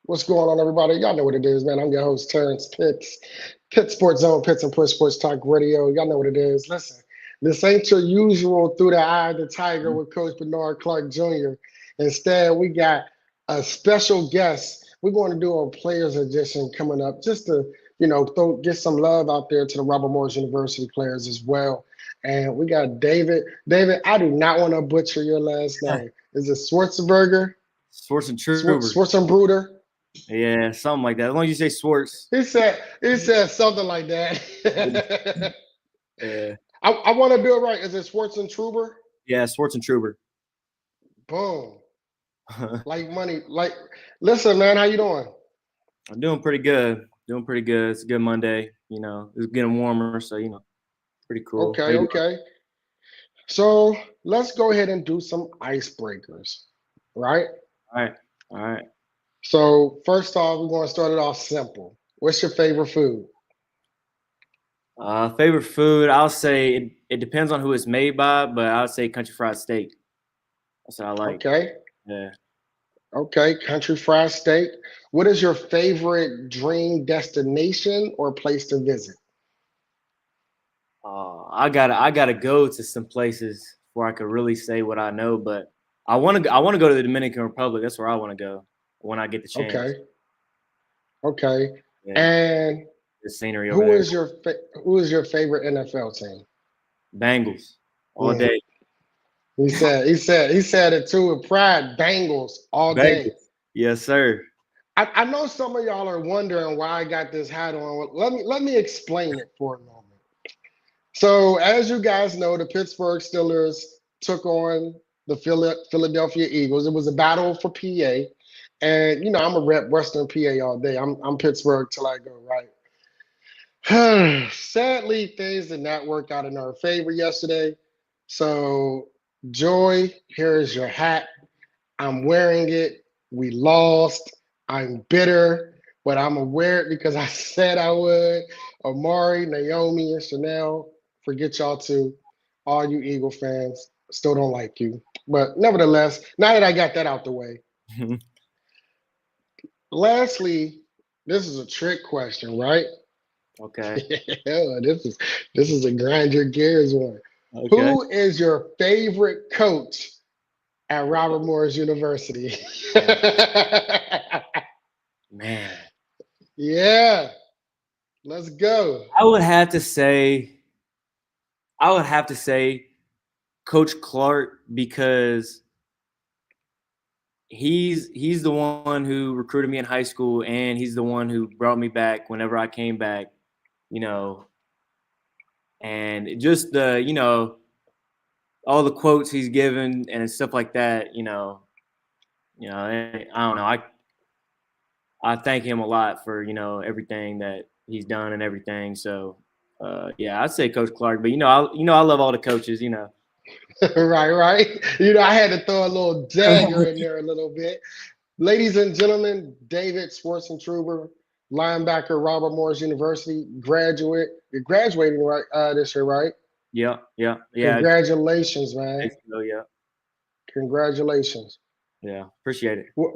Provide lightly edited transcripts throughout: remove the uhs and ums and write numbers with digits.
What's going on, everybody? Y'all know what it is, man. I'm your host, Terrence Pitts. Pitt Sports Zone, Pitts and Push Sports Talk Radio. Y'all know what it is. Listen, this ain't your usual Through the Eye of the Tiger with Coach Bernard Clark Jr. Instead, we got a special guest. We're going to do a Players Edition coming up just to, get some love out there to the Robert Morris University players as well. And we got David. David, I do not want to butcher your last name. Is it Swartzentruber? Swartzentruber. Swartzentruber? Yeah, something like that. As long as you say Swartz. He said something like that. Yeah. I want to do it right. Is it Swartzentruber? Yeah, Swartzentruber. Boom. Like money. Listen, man, how you doing? I'm doing pretty good. It's a good Monday. It's getting warmer, so pretty cool. Okay. So let's go ahead and do some icebreakers, right? All right. So first off, we're going to start it off simple. What's your favorite food? Favorite food, I'll say it depends on who it's made by, but I'll say country fried steak. That's what I like. Okay. Yeah. Okay, country fried steak. What is your favorite dream destination or place to visit? I gotta go to some places where I could really say what I know, but I want to go to the Dominican Republic. That's where I want to go when I get the chance. Okay. Yeah. And the scenery over there. Who is your favorite NFL team? Bengals all day. He said it too with pride. Bengals all day. Yes, sir. I know some of y'all are wondering why I got this hat on. Let me explain it for a moment. So as you guys know, the Pittsburgh Steelers took on the Philadelphia Eagles. It was a battle for PA. And I'm a rep Western PA all day. I'm Pittsburgh till I go, right? Sadly, things did not work out in our favor yesterday. So Joy, here is your hat. I'm wearing it. We lost. I'm bitter, but I'm gonna wear it because I said I would. Amari, Naomi, and Chanel, forget y'all too. All you Eagle fans still don't like you. But nevertheless, now that I got that out the way. Lastly, this is a trick question, right? Okay. This is a grind your gears one. Okay. Who is your favorite coach at Robert Morris University? Man. Yeah. Let's go. I would have to say Coach Clark because he's the one who recruited me in high school, and he's the one who brought me back whenever I came back, and just the, all the quotes he's given and stuff like that, I don't know. I thank him a lot for, everything that he's done and everything. So, yeah, I'd say Coach Clark, but I love all the coaches, Right. I had to throw a little dagger in there a little bit. Ladies and gentlemen, David Swartzentruber, linebacker, Robert Morris University, graduate. You're graduating right this year, right? Yeah. Congratulations, man. So, yeah. Congratulations. Yeah, appreciate it. What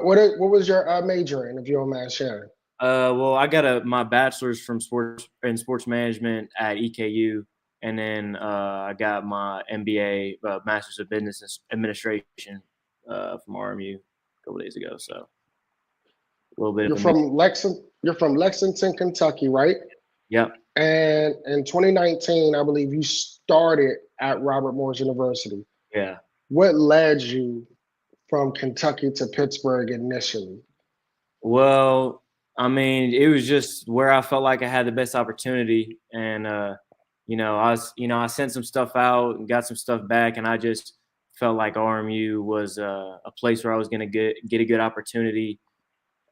was your major in, if you don't mind sharing? Well, I got my bachelor's from sports management at EKU, and then I got my MBA, Master's of Business Administration, from RMU a couple days ago. So a little bit. You're from Lexington, Kentucky, right? Yep. And in 2019, I believe you started at Robert Morris University. Yeah. What led you from Kentucky to Pittsburgh initially? Well, I mean, it was just where I felt like I had the best opportunity, and I sent some stuff out and got some stuff back, and I just felt like RMU was a place where I was going to get a good opportunity,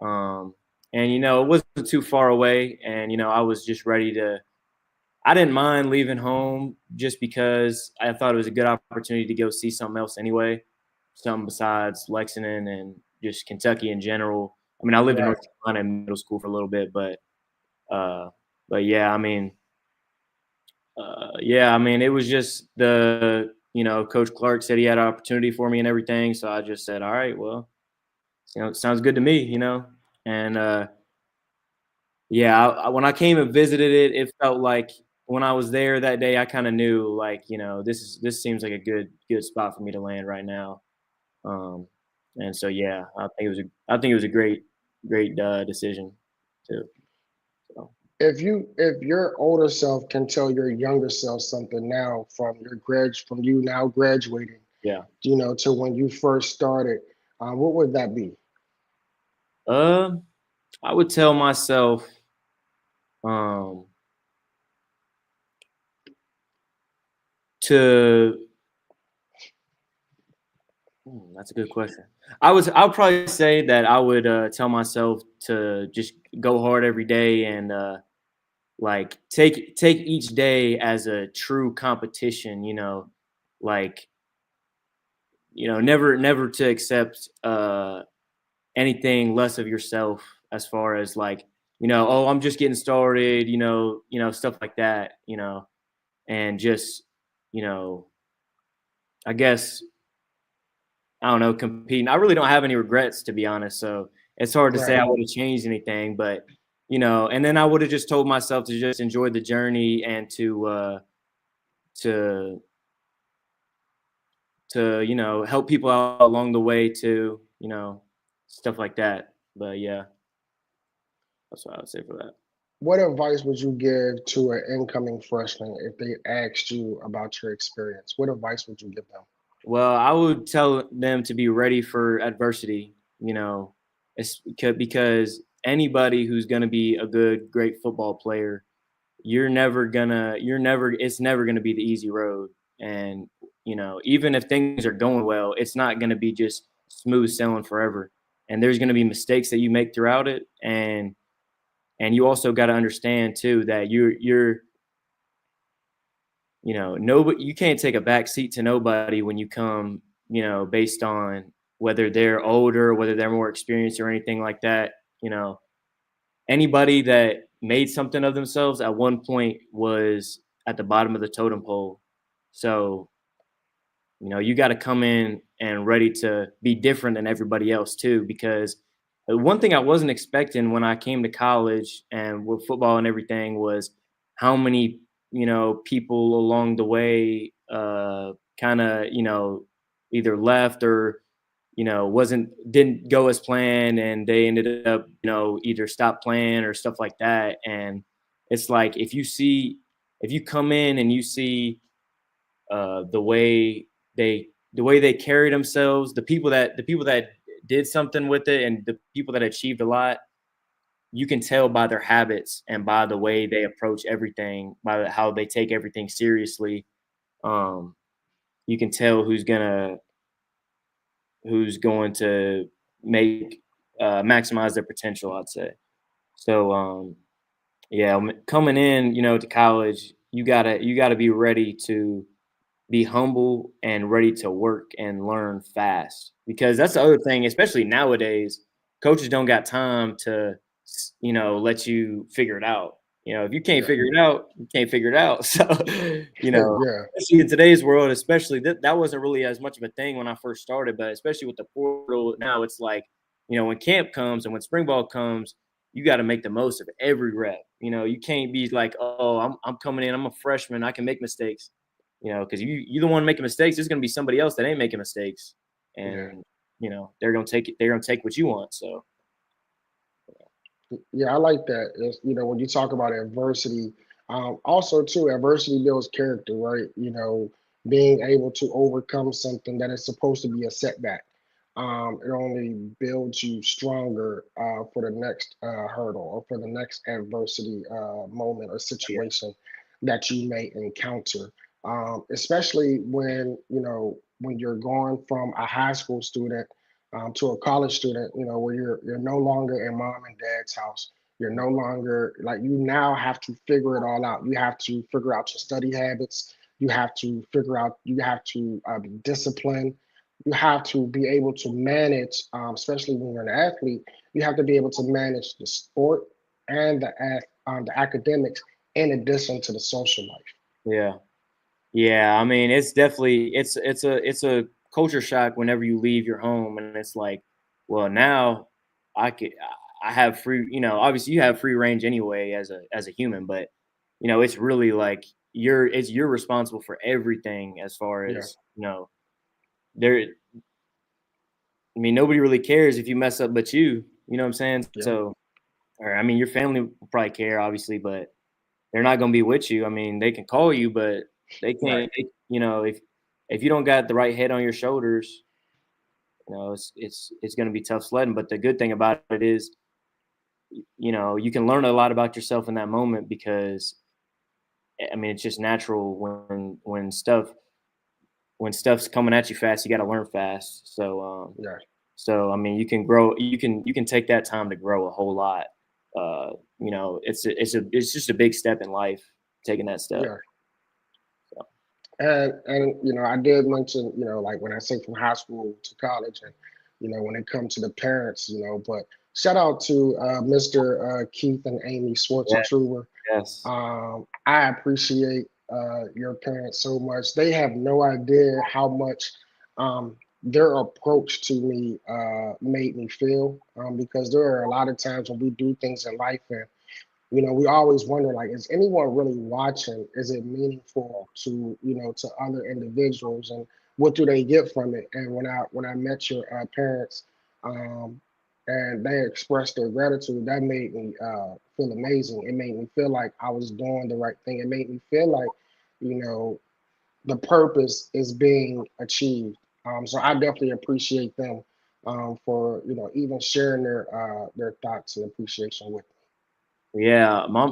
and it wasn't too far away, and I was just ready to. I didn't mind leaving home just because I thought it was a good opportunity to go see something else anyway, something besides Lexington and just Kentucky in general. I mean, I lived in North Carolina in middle school for a little bit, but yeah, I mean, it was just Coach Clark said he had an opportunity for me and everything, so I just said, all right, well, sounds good to me, And yeah, when I came and visited it, it felt like when I was there that day, I kind of knew like, this seems like a good spot for me to land right now. Um, and so yeah, I think it was a great decision too. So. If your older self can tell your younger self something now from from you now graduating, Yeah. to when you first started, what would that be? Um, I would tell myself, um, to that's a good question. I'll probably say that I would tell myself to just go hard every day and like take each day as a true competition. Like never to accept anything less of yourself as far as like oh, I'm just getting started. Stuff like that. And just you know I guess I don't know, competing. I really don't have any regrets, to be honest. So it's hard to say Right. I would have changed anything, but and then I would have just told myself to just enjoy the journey and to help people out along the way too, stuff like that. But yeah, that's what I would say for that. What advice would you give to an incoming freshman if they asked you about your experience? What advice would you give them? Well, I would tell them to be ready for adversity, because anybody who's going to be a great football player, it's never gonna be the easy road. And even if things are going well, it's not gonna be just smooth sailing forever. And there's gonna be mistakes that you make throughout it. And you also got to understand too that you're nobody, you can't take a back seat to nobody when you come, based on whether they're older, whether they're more experienced or anything like that. Anybody that made something of themselves at one point was at the bottom of the totem pole. So, you got to come in and ready to be different than everybody else too. Because one thing I wasn't expecting when I came to college and with football and everything was how many, people along the way kind of, either left or didn't go as planned, and they ended up either stop playing or stuff like that. And it's like if you come in and you see the way they carry themselves, the people that did something with it and the people that achieved a lot, you can tell by their habits and by the way they approach everything, by how they take everything seriously. um you can tell who's going to make maximize their potential, I'd say. So yeah, coming in, to college, you gotta be ready to be humble and ready to work and learn fast, because that's the other thing, especially nowadays. Coaches don't got time to let you figure it out. If you can't Yeah. figure it out, you can't figure it out. So Yeah. especially in today's world, especially that wasn't really as much of a thing when I first started, but especially with the portal now, it's like when camp comes and when spring ball comes, you got to make the most of every rep. You can't be like, oh, I'm coming in, I'm a freshman, I can make mistakes. Because you the one making mistakes. There's gonna be somebody else that ain't making mistakes, Yeah. and they're gonna take it. They're gonna take what you want. So Yeah, I like that. When you talk about adversity, also too, adversity builds character, right? Being able to overcome something that is supposed to be a setback. It only builds you stronger for the next hurdle or for the next adversity moment or yeah, situation that you may encounter. Especially when you're going from a high school student to a college student, where you're no longer in mom and dad's house. You're no longer like you now have to figure it all out. You have to figure out your study habits. You have to figure out. You have to be disciplined. You have to be able to manage, especially when you're an athlete. You have to be able to manage the sport and the academics in addition to the social life. yeah, yeah. I mean, it's definitely it's a culture shock whenever you leave your home, and it's like, well, now I could. I have free, obviously you have free range anyway as a human, but it's really like you're responsible for everything as far Yeah. as, there I mean, nobody really cares if you mess up but you know what I'm saying? Yeah. So, or I mean, your family will probably care obviously, but they're not going to be with you. I mean, they can call you, but they Right. can't, if you don't got the right head on your shoulders, it's going to be tough sledding. But the good thing about it is, you can learn a lot about yourself in that moment because I mean, it's just natural when stuff's coming at you fast, you got to learn fast. Yeah. So I mean, you can grow, you can take that time to grow a whole lot. It's just a big step in life, taking that step. Yeah. So, And I did mention, like when I say from high school to college, and when it comes to the parents, but shout out to Mr. Keith and Amy yeah, Swartzentruber. yes, I appreciate your parents so much. They have no idea how much their approach to me made me feel, because there are a lot of times when we do things in life, and we always wonder, like, is anyone really watching? Is it meaningful to to other individuals, and what do they get from it? And when I met your parents, um, and they expressed their gratitude, that made me feel amazing. It made me feel like I was doing the right thing. It made me feel like you know the purpose is being achieved. So I definitely appreciate them for even sharing their thoughts and appreciation with yeah. My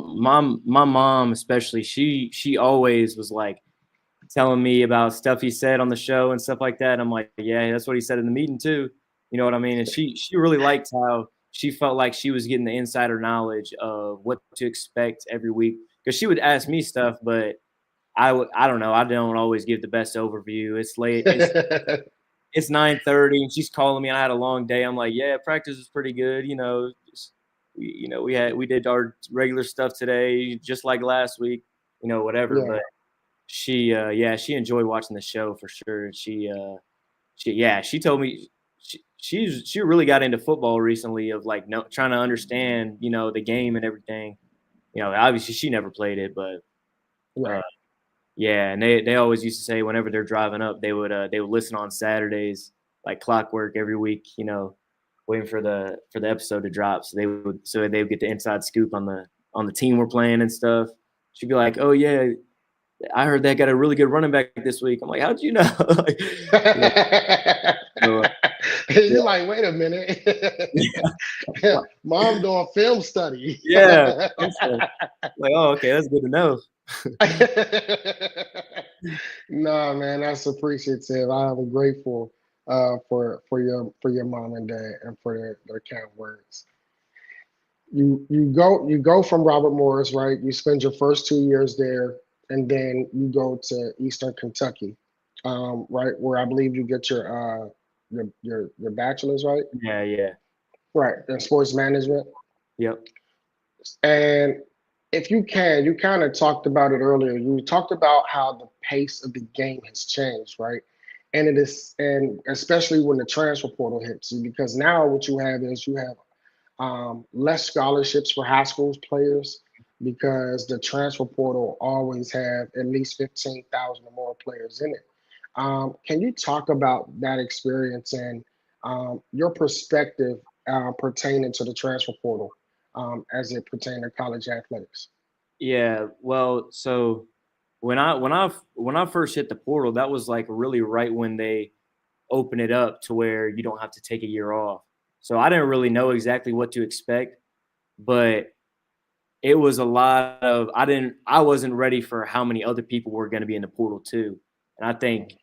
mom especially, she always was like telling me about stuff he said on the show and stuff like that. I'm like, yeah, that's what he said in the meeting too. You know what I mean? And she really liked how she felt like she was getting the insider knowledge of what to expect every week. Because she would ask me stuff, but I don't know. I don't always give the best overview. It's late. me. It's 9:30 and she's calling me. I had a long day. I'm like, yeah, practice was pretty good. We did our regular stuff today, just like last week. Whatever. Yeah. But yeah, she enjoyed watching the show for sure. She told me she really got into football recently, of like no trying to understand the game and everything. Obviously she never played it, but uh, Right. yeah, and they always used to say whenever they're driving up, they would listen on Saturdays like clockwork every week, waiting for the episode to drop, so they would get the inside scoop on the team we're playing and stuff. She'd be like, "Oh yeah, I heard they got a really good running back this week." I'm like, "How'd you know?" Like, yeah, so, You're yeah, like, wait a minute. yeah, Mom doing film study. yeah. It's like, oh, okay, that's good to know. No, man, that's appreciative. I am grateful for your mom and dad and for their kind words. You go from Robert Morris, right? You spend your first 2 years there, and then you go to Eastern Kentucky, right, where I believe you get your bachelor's, right? Yeah, yeah, Right, in sports management. yep, And if you can, you kind of talked about it earlier. You talked about how the pace of the game has changed, right? And especially when the transfer portal hits you, because now what you have is you have less scholarships for high school players, because the transfer portal always have at least 15,000 or more players in it. Can you talk about that experience and your perspective pertaining to the transfer portal as it pertains to college athletics? yeah. Well, so when I first hit the portal, that was like really right when they open it up to where you don't have to take a year off. So I didn't really know exactly what to expect, but it was a lot of I wasn't ready for how many other people were going to be in the portal too. And I think,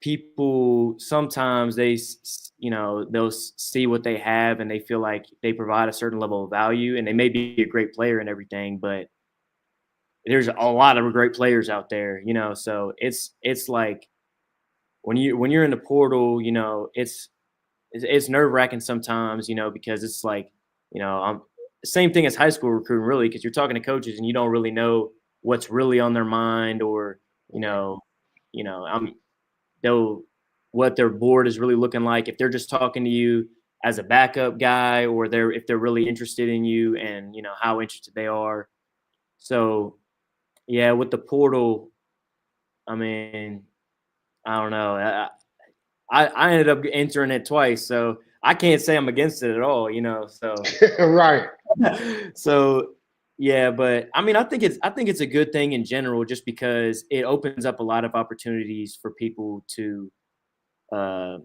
people sometimes they'll see what they have and they feel like they provide a certain level of value and they may be a great player and everything, but there's a lot of great players out there, so it's like when you're in the portal, it's nerve wracking sometimes, because it's like, same thing as high school recruiting, really, because you're talking to coaches and you don't really know what's really on their mind, or you Right. know, I'm they'll what their board is really looking like. If they're just talking to you, as a backup guy, or if they're really interested in you, and how interested they are. So yeah, with the portal, I mean, I don't know. I ended up entering it twice, so I can't say I'm against it at all. So Right. so yeah, but I mean, I think it's a good thing in general, just because it opens up a lot of opportunities for people to, uh,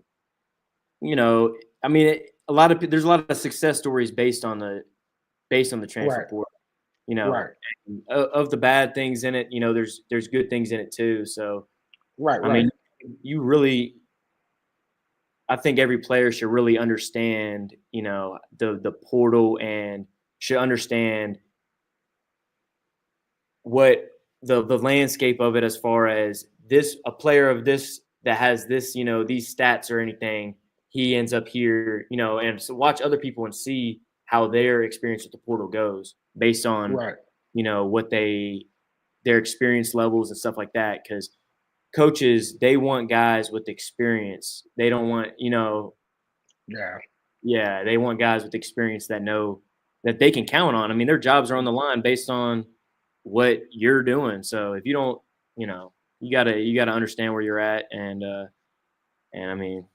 you know, I mean, there's a lot of success stories based on the transfer Right. portal. Right. Of the bad things in it, there's good things in it too. So Right. I Right. mean, you really, I think every player should really understand, the portal, and should understand what the landscape of it, as far as this a player of this that has this, these stats or anything, he ends up here, and so watch other people and see how their experience with the portal goes based on, Right. what their experience levels and stuff like that. Because coaches, they want guys with experience. They don't want, Yeah. yeah, they want guys with experience that know that they can count on. I mean, their jobs are on the line based on what you're doing. So if you don't, you gotta understand where you're at, and I mean, And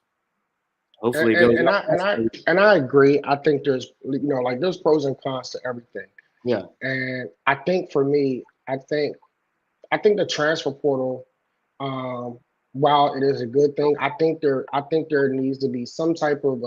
hopefully it and, goes and I and I well. and I agree. I think there's like there's pros and cons to everything. Yeah, And I think for me, I think the transfer portal, um, while it is a good thing, I think there needs to be some type of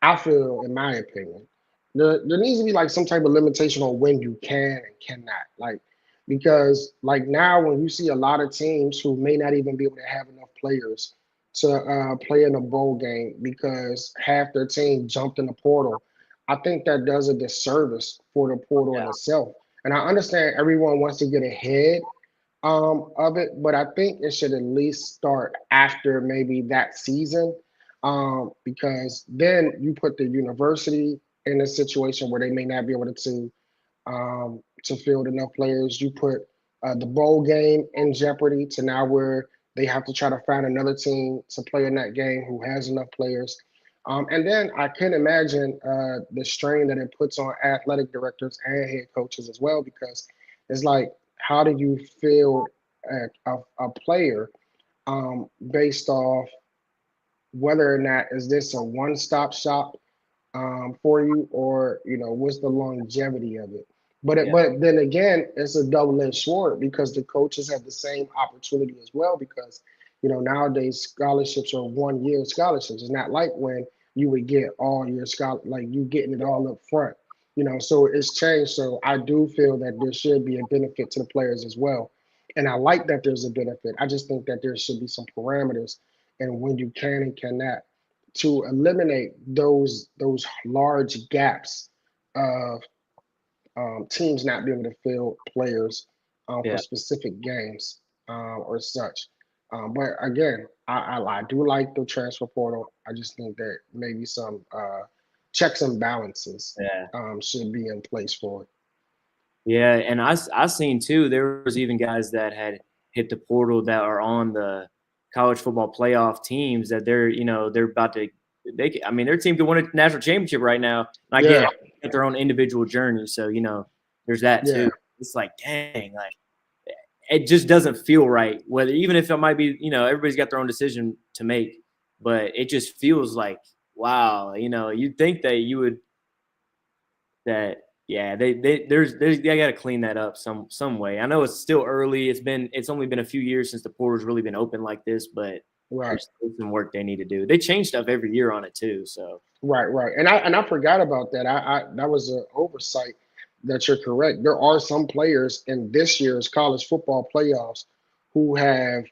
I feel, in my opinion, there needs to be like some type of limitation on when you can and cannot. Like, because like now when you see a lot of teams who may not even be able to have enough players to play in a bowl game because half their team jumped in the portal, I think that does a disservice for the portal in itself. And I understand everyone wants to get ahead of it, but I think it should at least start after maybe that season, because then you put the university in a situation where they may not be able to field enough players. You put the bowl game in jeopardy to now where they have to try to find another team to play in that game who has enough players. And then I can imagine the strain that it puts on athletic directors and head coaches as well, because it's like, how do you field a player based off whether or not is this a one-stop shop for you, or what's the longevity of it? yeah, But then again, it's a double-edged sword because the coaches have the same opportunity as well, because nowadays scholarships are 1 year scholarships. It's not like when you would get all your like you getting it all up front. So it's changed. So I do feel that there should be a benefit to the players as well. And I like that there's a benefit. I just think that there should be some parameters and when you can and cannot, to eliminate those large gaps of teams not being able to fill players for yeah. specific games or such. But again, I do like the transfer portal. I just think that maybe some checks and balances Yeah. should be in place for it. Yeah, and I seen too. There was even guys that had hit the portal that are on the college football playoff teams, that they're about to. I mean, their team could win a national championship right now. And I get Yeah, their own individual journey, so there's that yeah, too. It's like, dang, like it just doesn't feel right. Whether even if it might be, everybody's got their own decision to make, but it just feels like, wow, you'd think that you would that yeah, they got to clean that up some way. I know it's still early. It's only been a few years since the portal's really been open like this, but right. there's still some work they need to do. They change stuff every year on it too. So Right, right, and I forgot about that. I that was an oversight. That you're correct. There are some players in this year's college football playoffs who have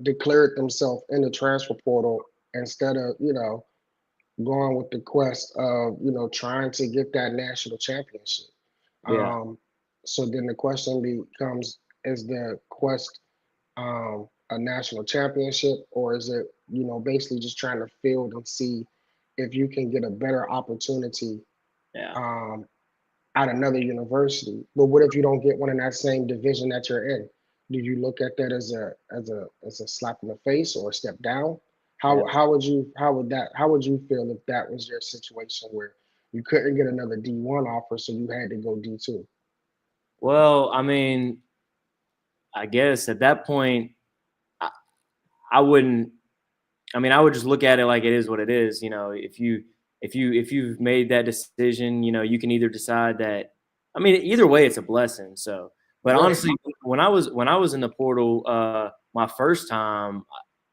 declared themselves in the transfer portal instead of going with the quest of trying to get that national championship. yeah, Um, so then the question becomes: is the quest a national championship, or is it basically just trying to field and see if you can get a better opportunity yeah, um, at another university? But what if you don't get one in that same division that you're in? Do you look at that as a slap in the face or a step down? Yeah. How would you feel if that was your situation where you couldn't get another D1 offer, so you had to go D2? Well, I mean, I guess at that point, I, I wouldn't. I mean, I would just look at it like it is what it is. You know, if you've made that decision, you know, you can either decide that. I mean, either way, it's a blessing. So, but Right. honestly, when I was in the portal, my first time,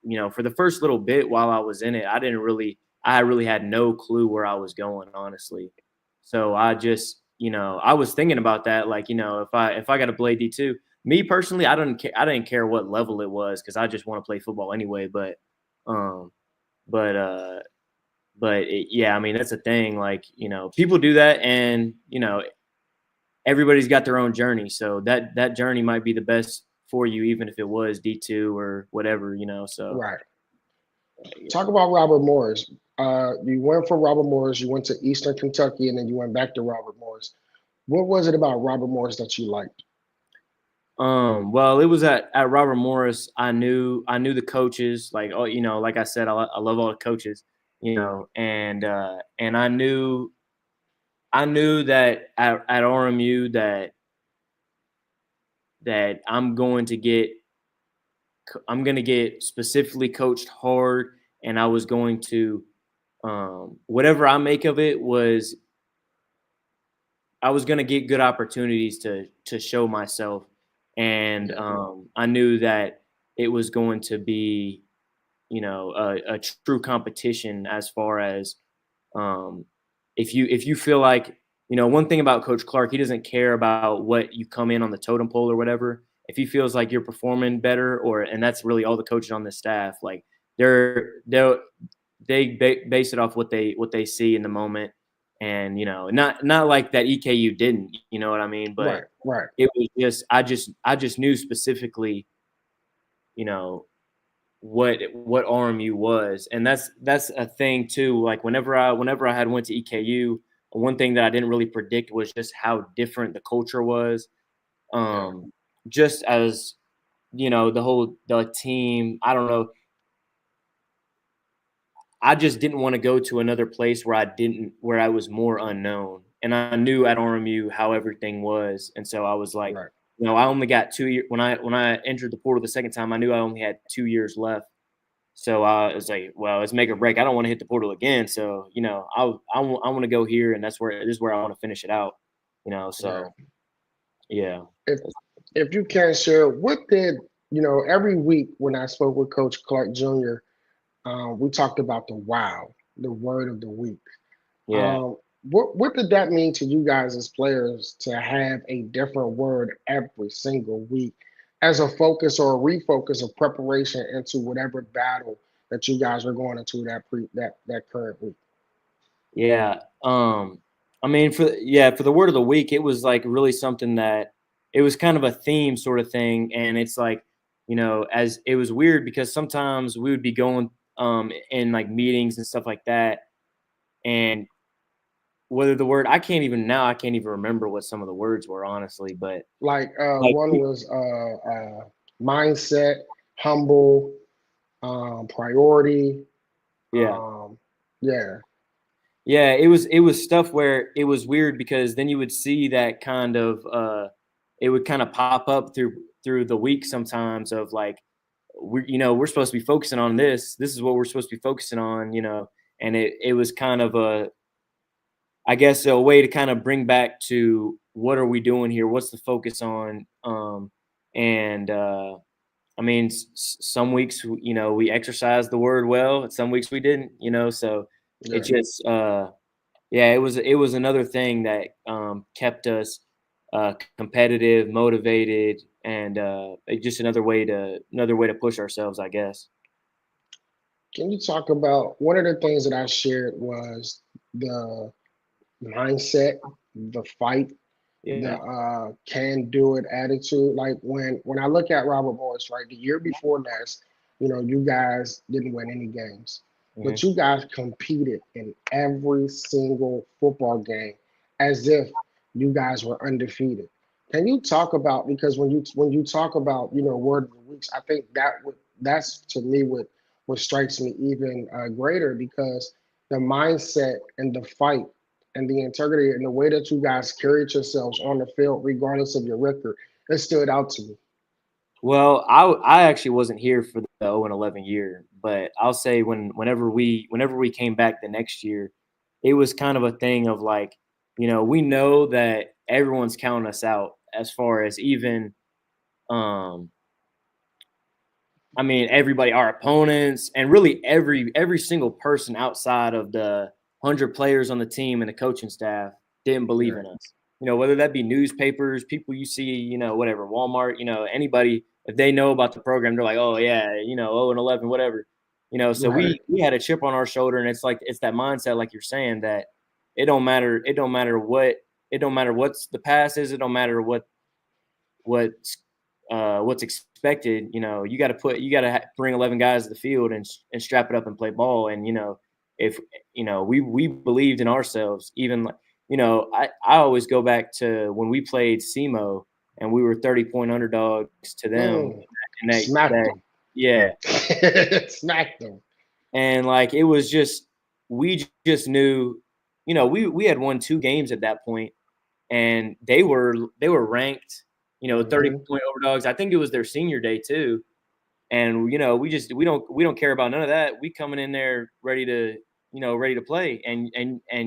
you know, for the first little bit while I was in it, I really had no clue where I was going, honestly. So I just, you know, I was thinking about that, like, you know, if I got to play D2, me personally, I didn't care what level it was because I just want to play football anyway. Um, but yeah, I mean that's a thing. Like, you know, people do that, and you know, everybody's got their own journey. So that journey might be the best for you, even if it was D2 or whatever, you know. So Right. yeah. Talk about Robert Morris. You went for Robert Morris. You went to Eastern Kentucky, and then you went back to Robert Morris. What was it about Robert Morris that you liked? Well, it was at Robert Morris. I knew the coaches. Like, oh, you know, like I said, I love all the coaches. You know, and I knew that at RMU that I'm going to get specifically coached hard, and I was going to whatever I make of it was I was going to get good opportunities to show myself, and Yeah. I knew that it was going to be, you know, a true competition as far as um, if you feel like, you know, one thing about Coach Clark, he doesn't care about what you come in on the totem pole or whatever. If he feels like you're performing better, or and that's really all the coaches on the staff, like they're base it off what they see in the moment, and you know, not like that EKU didn't, you know what I mean, but Right. Right. it was just I just knew specifically, you know, what RMU was, and that's a thing too. Like whenever I had went to EKU, one thing that I didn't really predict was just how different the culture was. Yeah. Just as you know, the team. I don't know. I just didn't want to go to another place where I was more unknown, and I knew at RMU how everything was, and so I was like, Right. you know, I only got 2 years when I entered the portal the second time. I knew I only had 2 years left. So I was like, well, let's make a break. I don't want to hit the portal again. So, you know, I want to go here, and this is where I want to finish it out, you know. Yeah. So, yeah. If if you can share, what did every week when I spoke with Coach Clark Jr., we talked about the wow, the word of the week. Yeah. Um, what did that mean to you guys as players to have a different word every single week as a focus or a refocus of preparation into whatever battle that you guys are going into that current week? Yeah. I mean, for the word of the week, it was like really something that it was kind of a theme sort of thing, and it's like, you know, as it was weird because sometimes we would be going in like meetings and stuff like that, and whether the word I can't even remember what some of the words were, honestly, but Like like one was mindset, humble, priority. yeah. Yeah, Yeah, it was stuff where it was weird because then you would see that kind of it would kind of pop up through the week sometimes of like we're supposed to be focusing on this. This is what we're supposed to be focusing on, you know. And it was kind of a I guess a way to kind of bring back to what are we doing here? What's the focus on? And I mean, some weeks, you know, we exercised the word well, and some weeks we didn't, you know. So it yeah. just yeah, it was another thing that kept us competitive, motivated, and just another way to push ourselves, I guess. Can you talk about one of the things that I shared was the mindset, the fight, the Yeah. can do it attitude. Like when I look at Robert Morris, right, the year before last, you guys didn't win any games, Hmm. but you guys competed in every single football game as if you guys were undefeated. Can you talk about, because when you talk about word of the weeks, I think that's to me what strikes me even greater because the mindset and the fight and the integrity and the way that you guys carried yourselves on the field, regardless of your record, it stood out to me. Well, I actually wasn't here for the 0-11 year, but I'll say whenever we came back the next year, it was kind of a thing of like, we know that everyone's counting us out as far as even um I mean everybody, our opponents, and really every single person outside of the 100 players on the team and the coaching staff didn't believe Yeah, in us. Whether that be newspapers, people you see, whatever, Walmart, anybody, if they know about the program, they're like, oh yeah, 0-11, whatever. So right. we had a chip on our shoulder, and it's like it's that mindset, like you're saying, that it don't matter what's the past is, it don't matter what's what's expected. You got to bring 11 guys to the field and strap it up and play ball. And if we believed in ourselves, even like I always go back to when we played SEMO and we were 30-point underdogs to them, Mm, and smacked that them. yeah, Smacked them. and like it was just we just knew, we had won 2 games at that point, and they were ranked, 30 Hmm. point overdogs. I think it was their senior day too. And we don't care about none of that. We coming in there ready to play, and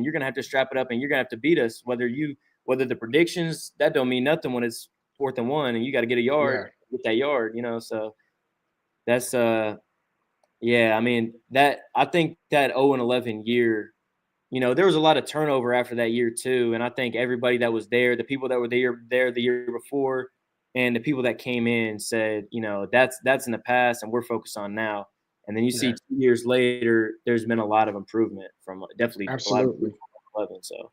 you're gonna have to strap it up, and you're gonna have to beat us. Whether the predictions, that don't mean nothing when it's 4th and 1, and you got to get a yard, Yeah, get that yard. So that's yeah. I mean, that I think that 0-11 year, there was a lot of turnover after that year too, and I think everybody that was there, the people that were there the year before, and the people that came in said, that's in the past, and we're focused on now. And then you see yeah, 2 years later, there's been a lot of improvement from definitely a lot of absolutely. improvement from 11. So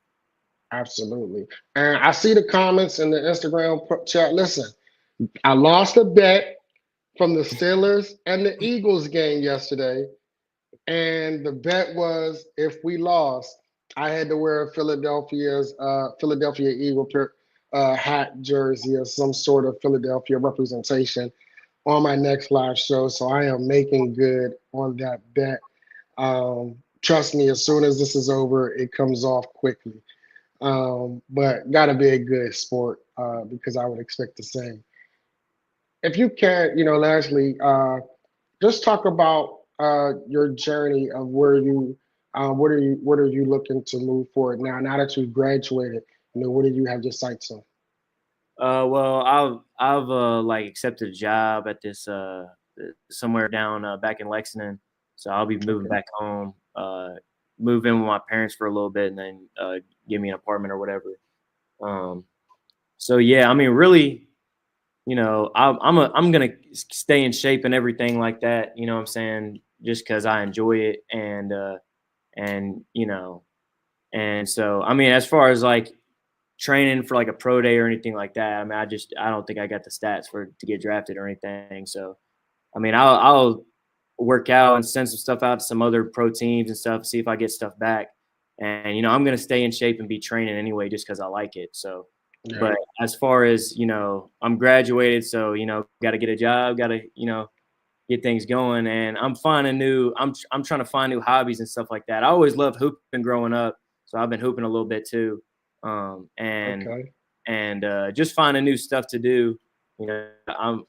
Absolutely. And I see the comments in the Instagram chat. Listen, I lost a bet from the Steelers and the Eagles game yesterday. And the bet was if we lost, I had to wear Philadelphia Eagle hat jersey or some sort of Philadelphia representation on my next live show. So I am making good on that bet. Trust me, as soon as this is over, it comes off quickly. But got to be a good sport because I would expect the same. If you can, lastly, just talk about your journey of where you, what are you looking to move forward now? Now that you've graduated, what do you have your sights on? well, I've like accepted a job at this somewhere down back in Lexington, so I'll be moving Okay. back home, move in with my parents for a little bit, and then give me an apartment or whatever. Um, so yeah, I mean, really, I'm gonna stay in shape and everything like that. You know what I'm saying? Just because I enjoy it, and and so I mean, as far as like training for like a pro day or anything like that, I mean, I don't think I got the stats to get drafted or anything. So I mean, I'll work out and send some stuff out to some other pro teams and stuff, see if I get stuff back. And I'm gonna stay in shape and be training anyway, just because I like it. So, Yeah, but as far as I'm graduated, so got to get a job, got to get things going, and I'm trying to find new hobbies and stuff like that. I always loved hooping growing up, so I've been hooping a little bit too, and okay. just finding new stuff to do. I'm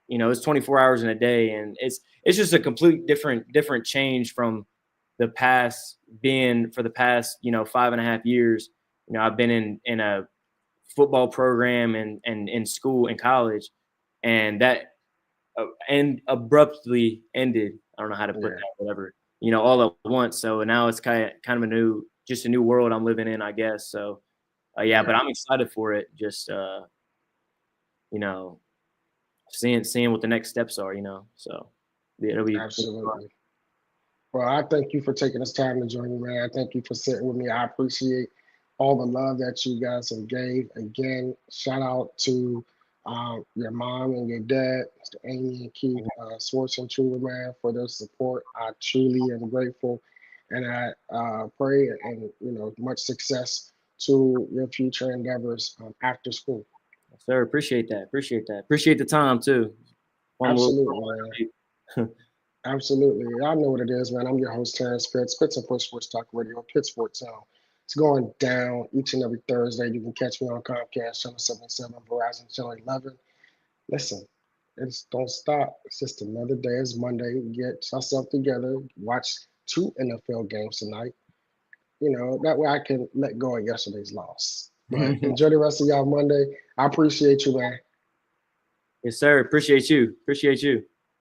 it's 24 hours in a day, and it's just a complete different change from the past. Being for the past 5.5 years, I've been in a football program and in school and college, and that and abruptly ended. I don't know how to put Yeah, that, whatever, all at once. So now it's kind of just a new world I'm living in, I guess. So yeah, but yeah, I'm excited for it. Just you know, seeing what the next steps are. So yeah, it'll be fun. absolutely. Well, I thank you for taking this time to join me, man. I thank you for sitting with me. I appreciate all the love that you guys have gave. Again, shout out to your mom and your dad, Mr. Amy and Keith Swartzentruber, man, for their support. I truly am grateful, and I pray and much success to your future endeavors after school. Sir, appreciate that. Appreciate that. Appreciate the time too. Fun little Absolutely, man. date. Absolutely. I know what it is, man. I'm your host, Terrence Pitts, Pitts and Push Sports Talk Radio, Pittsburgh Town. It's going down each and every Thursday. You can catch me on Comcast Channel 77, Verizon Channel 11. Listen, it's don't stop. It's just another day. It's Monday. Get yourself together. Watch two NFL games tonight. That way I can let go of yesterday's loss. But enjoy the rest of y'all Monday. I appreciate you, man. Yes, sir. Appreciate you. Appreciate you.